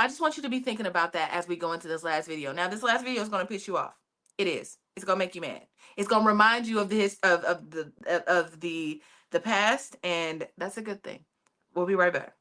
just want you to be thinking about that as we go into this last video. Now, this last video is going to piss you off. It is. It's going to make you mad. It's going to remind you of the past, and that's a good thing. We'll be right back.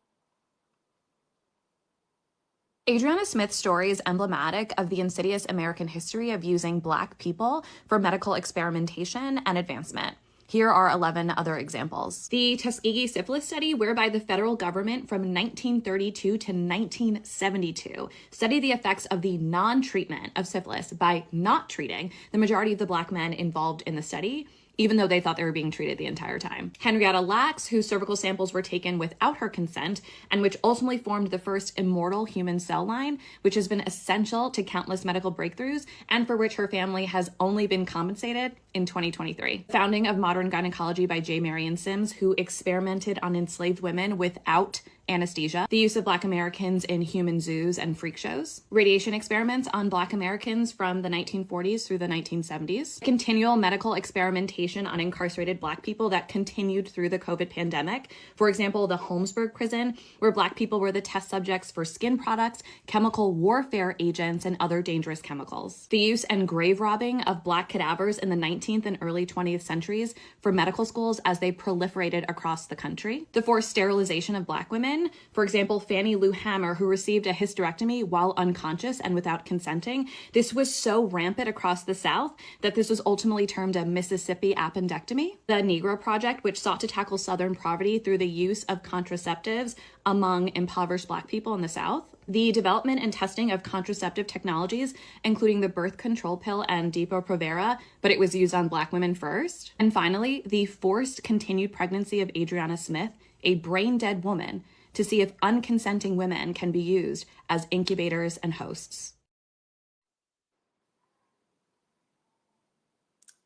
Adriana Smith's story is emblematic of the insidious American history of using Black people for medical experimentation and advancement. Here are 11 other examples. The Tuskegee syphilis study, whereby the federal government from 1932 to 1972 studied the effects of the non-treatment of syphilis by not treating the majority of the Black men involved in the study, even though they thought they were being treated the entire time. Henrietta Lacks, whose cervical samples were taken without her consent, and which ultimately formed the first immortal human cell line, which has been essential to countless medical breakthroughs, and for which her family has only been compensated in 2023. Founding of modern gynecology by J. Marion Sims, who experimented on enslaved women without anesthesia, the use of Black Americans in human zoos and freak shows, radiation experiments on Black Americans from the 1940s through the 1970s, continual medical experimentation on incarcerated Black people that continued through the COVID pandemic. For example, the Holmesburg prison, where Black people were the test subjects for skin products, chemical warfare agents, and other dangerous chemicals. The use and grave robbing of Black cadavers in the 19th and early 20th centuries for medical schools as they proliferated across the country. The forced sterilization of Black women. For example, Fannie Lou Hamer, who received a hysterectomy while unconscious and without consenting. This was so rampant across the South that this was ultimately termed a Mississippi appendectomy. The Negro Project, which sought to tackle Southern poverty through the use of contraceptives among impoverished Black people in the South. The development and testing of contraceptive technologies, including the birth control pill and Depo-Provera, but it was used on Black women first. And finally, the forced continued pregnancy of Adriana Smith, a brain-dead woman, to see if unconsenting women can be used as incubators and hosts.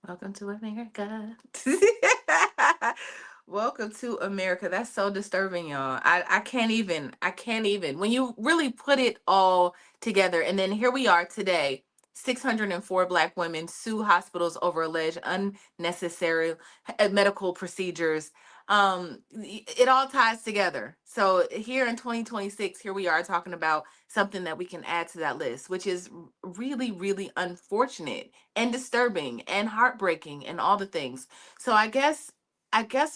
Welcome to America. Welcome to America. That's so disturbing, y'all. I can't even. When you really put it all together, and then here we are today, 604 Black women sue hospitals over alleged unnecessary medical procedures. It all ties together. So here in 2026, here we are talking about something that we can add to that list, which is really, really unfortunate and disturbing and heartbreaking and all the things. So I guess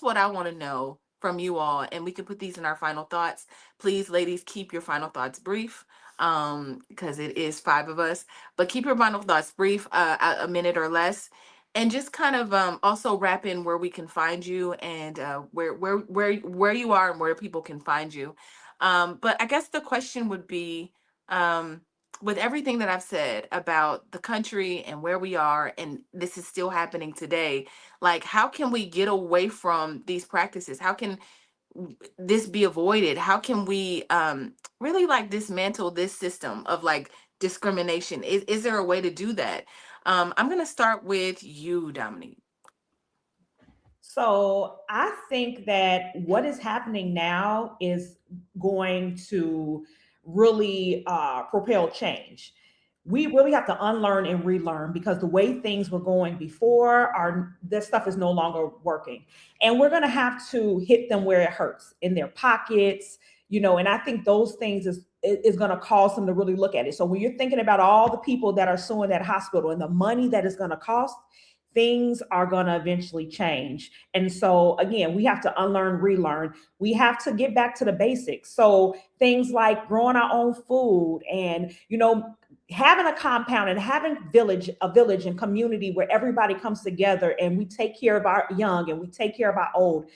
what I want to know from you all, and we can put these in our final thoughts. Please, ladies, keep your final thoughts brief, because it is 5 of us, but keep your final thoughts brief, a minute or less, and just kind of also wrap in where we can find you, and where you are and where people can find you. But I guess the question would be, with everything that I've said about the country and where we are, and this is still happening today, like, how can we get away from these practices? How can this be avoided? How can we really like dismantle this system of like discrimination? Is there a way to do that? I'm going to start with you, Dominique. So I think that what is happening now is going to really propel change. We really have to unlearn and relearn because the way things were going before are this stuff is no longer working. And we're going to have to hit them where it hurts in their pockets, and I think those things is going to cause them to really look at it. So when you're thinking about all the people that are suing that hospital and the money that is going to cost, things are going to eventually change. And so again, we have to unlearn, relearn. We have to get back to the basics. So things like growing our own food and, having a compound and having a village and community where everybody comes together and we take care of our young and we take care of our old.